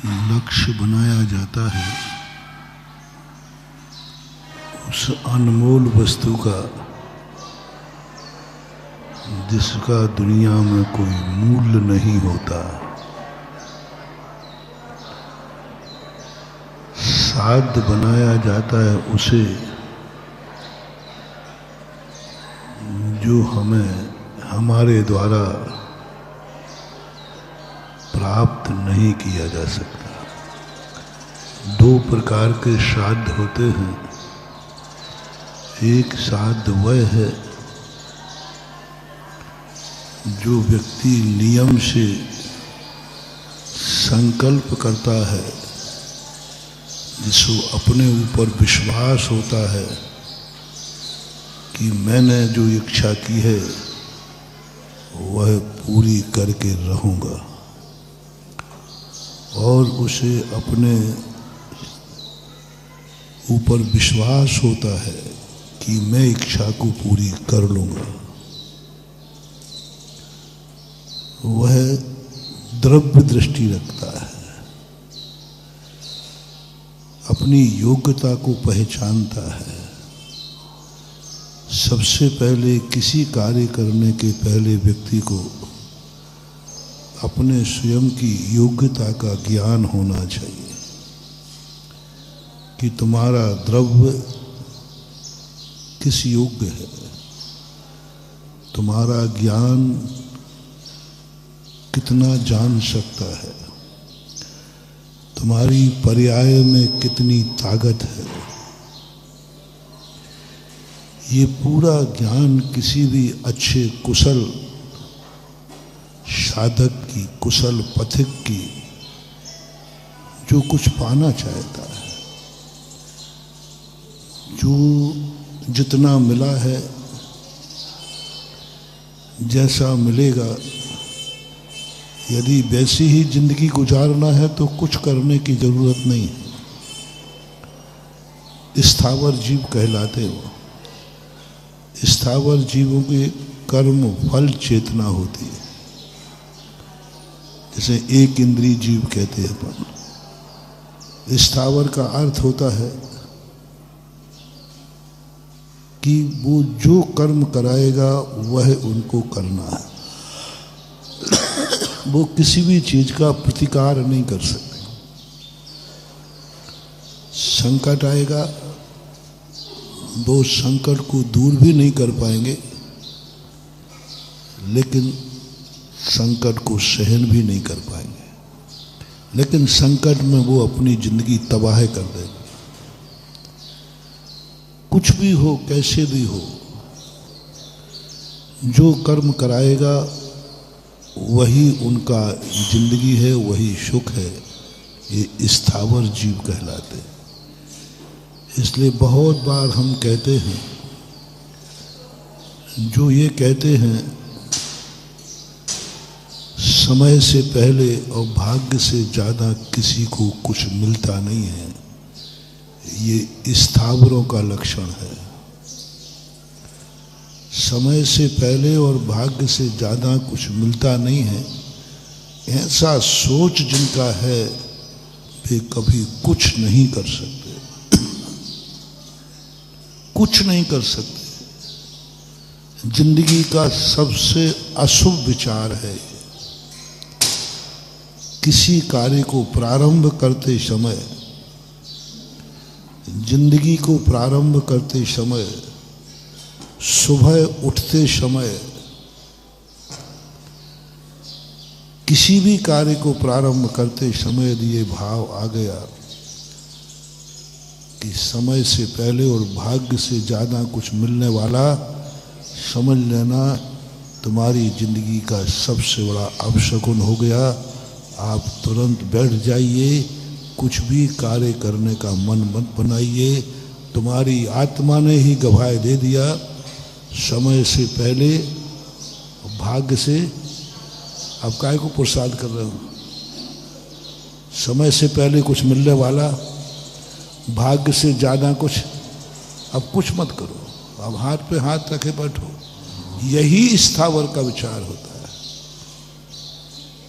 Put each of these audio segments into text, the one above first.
लक्ष्य बनाया जाता है उस अनमोल वस्तु का जिसका दुनिया में कोई मूल्य नहीं होता। साध्य बनाया जाता है उसे जो हमें हमारे द्वारा प्राप्त नहीं किया जा सकता। दो प्रकार के साध्य होते हैं। एक साध्य वह है जो व्यक्ति नियम से संकल्प करता है, जिसको अपने ऊपर विश्वास होता है कि मैंने जो इच्छा की है वह पूरी करके रहूँगा, और उसे अपने ऊपर विश्वास होता है कि मैं इच्छा को पूरी कर लूँगा। वह द्रव्य दृष्टि रखता है, अपनी योग्यता को पहचानता है। सबसे पहले किसी कार्य करने के पहले व्यक्ति को अपने स्वयं की योग्यता का ज्ञान होना चाहिए कि तुम्हारा द्रव्य किस योग्य है, तुम्हारा ज्ञान कितना जान सकता है, तुम्हारी पर्याय में कितनी ताकत है। ये पूरा ज्ञान किसी भी अच्छे कुशल साधक की, कुशल पथिक की, जो कुछ पाना चाहता है, जो जितना मिला है, जैसा मिलेगा, यदि वैसी ही जिंदगी गुजारना है तो कुछ करने की जरूरत नहीं है। स्थावर जीव कहलाते हो। स्थावर जीवों के कर्म फल चेतना होती है। जैसे एक इंद्रिय जीव कहते हैं अपन। स्थावर का अर्थ होता है कि वो जो कर्म कराएगा वह उनको करना है। वो किसी भी चीज का प्रतिकार नहीं कर सकते। संकट आएगा, वो संकट को दूर भी नहीं कर पाएंगे, लेकिन संकट को सहन भी नहीं कर पाएंगे। लेकिन संकट में वो अपनी जिंदगी तबाह कर देंगे। कुछ भी हो, कैसे भी हो, जो कर्म कराएगा वही उनका जिंदगी है, वही सुख है। ये स्थावर जीव कहलाते। इसलिए बहुत बार हम कहते हैं, जो ये कहते हैं समय से पहले और भाग्य से ज़्यादा किसी को कुछ मिलता नहीं है, ये स्थावरों का लक्षण है। समय से पहले और भाग्य से ज़्यादा कुछ मिलता नहीं है, ऐसा सोच जिनका है वे कभी कुछ नहीं कर सकते। कुछ नहीं कर सकते। जिंदगी का सबसे अशुभ विचार है। किसी कार्य को प्रारंभ करते समय, जिंदगी को प्रारंभ करते समय, सुबह उठते समय, किसी भी कार्य को प्रारंभ करते समय यदि ये भाव आ गया कि समय से पहले और भाग्य से ज़्यादा कुछ मिलने वाला, समझ लेना तुम्हारी जिंदगी का सबसे बड़ा अपशकुन हो गया। आप तुरंत बैठ जाइए, कुछ भी कार्य करने का मन मत बनाइए। तुम्हारी आत्मा ने ही गवाही दे दिया, समय से पहले भाग्य से। अब काय को पुरुषार्थ कर रहे हो? समय से पहले कुछ मिलने वाला, भाग्य से ज़्यादा कुछ। अब कुछ मत करो, अब हाथ पे हाथ रखे बैठो। यही स्थावर का विचार होता है।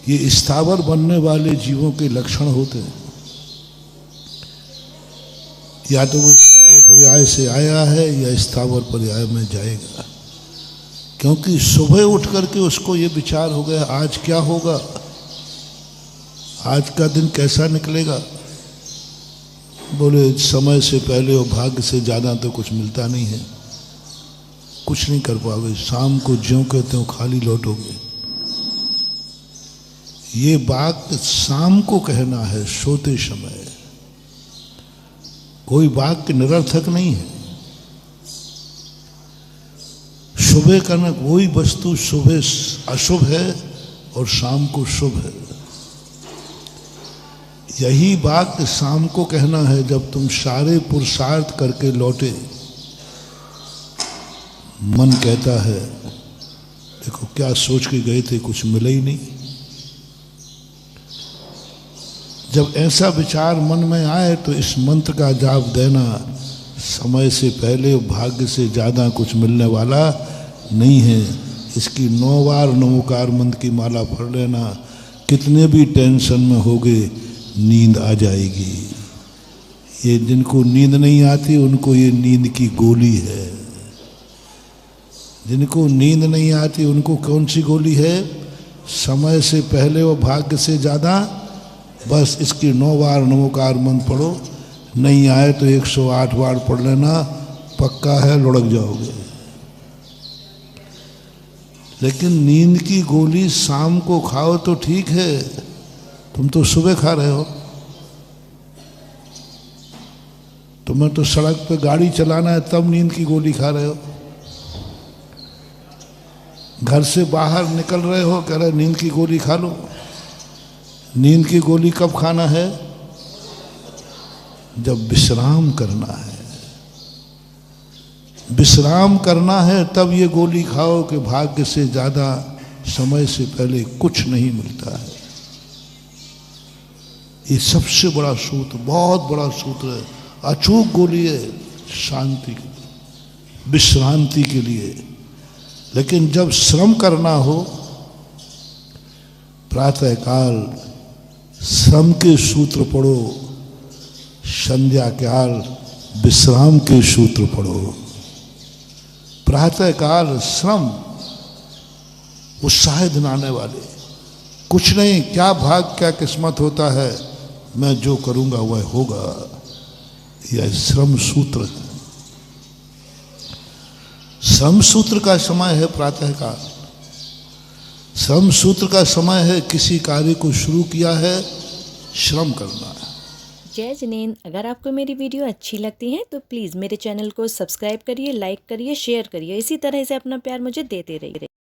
ये स्थावर बनने वाले जीवों के लक्षण होते हैं। या तो वो स्थावर पर्याय से आया है या स्थावर पर्याय में जाएगा, क्योंकि सुबह उठ करके उसको ये विचार हो गया आज क्या होगा, आज का दिन कैसा निकलेगा। बोले समय से पहले और भाग्य से ज़्यादा तो कुछ मिलता नहीं है, कुछ नहीं कर पाओगे, शाम को ज्यों कहते हो खाली लौटोगे। ये बात शाम को कहना है, सोते समय। कोई वाक्य निरर्थक नहीं है। सुबह करना कोई वस्तु सुबह अशुभ है और शाम को शुभ है। यही वाक्य शाम को कहना है जब तुम सारे पुरुषार्थ करके लौटे। मन कहता है देखो क्या सोच के गए थे, कुछ मिला ही नहीं। जब ऐसा विचार मन में आए तो इस मंत्र का जाप देना, समय से पहले भाग्य से ज़्यादा कुछ मिलने वाला नहीं है। इसकी 9 बार नमोकार मंत्र की माला पढ़ लेना, कितने भी टेंशन में होगे नींद आ जाएगी। ये जिनको नींद नहीं आती उनको ये नींद की गोली है। जिनको नींद नहीं आती उनको कौन सी गोली है? समय से पहले और भाग्य से ज़्यादा। बस इसकी 9 बार नमोकार मंत्र पढ़ो, नहीं आए तो 108 बार पढ़ लेना, पक्का है लुढ़क जाओगे। लेकिन नींद की गोली शाम को खाओ तो ठीक है, तुम तो सुबह खा रहे हो। तुम्हें तो सड़क पे गाड़ी चलाना है तब नींद की गोली खा रहे हो। घर से बाहर निकल रहे हो, कह रहे नींद की गोली खा लो। नींद की गोली कब खाना है? जब विश्राम करना है। विश्राम करना है तब ये गोली खाओ कि भाग्य से ज़्यादा समय से पहले कुछ नहीं मिलता है। ये सबसे बड़ा सूत्र, बहुत बड़ा सूत्र है, अचूक गोली है शांति के लिए, विश्रांति के लिए। लेकिन जब श्रम करना हो, प्रातःकाल श्रम के सूत्र पढ़ो, संध्या काल विश्राम के सूत्र पढ़ो। प्रातःकाल श्रम उत्साह दिलाने वाले, कुछ नहीं, क्या भाग क्या किस्मत होता है, मैं जो करूंगा वह होगा, यह श्रम सूत्र है। श्रम सूत्र का समय है प्रातःकाल। श्रम सूत्र का समय है किसी कार्य को शुरू किया है, श्रम करना है। जय जिनेंद्र। अगर आपको मेरी वीडियो अच्छी लगती है तो प्लीज़ मेरे चैनल को सब्सक्राइब करिए, लाइक करिए, शेयर करिए। इसी तरह से अपना प्यार मुझे देते रहिए।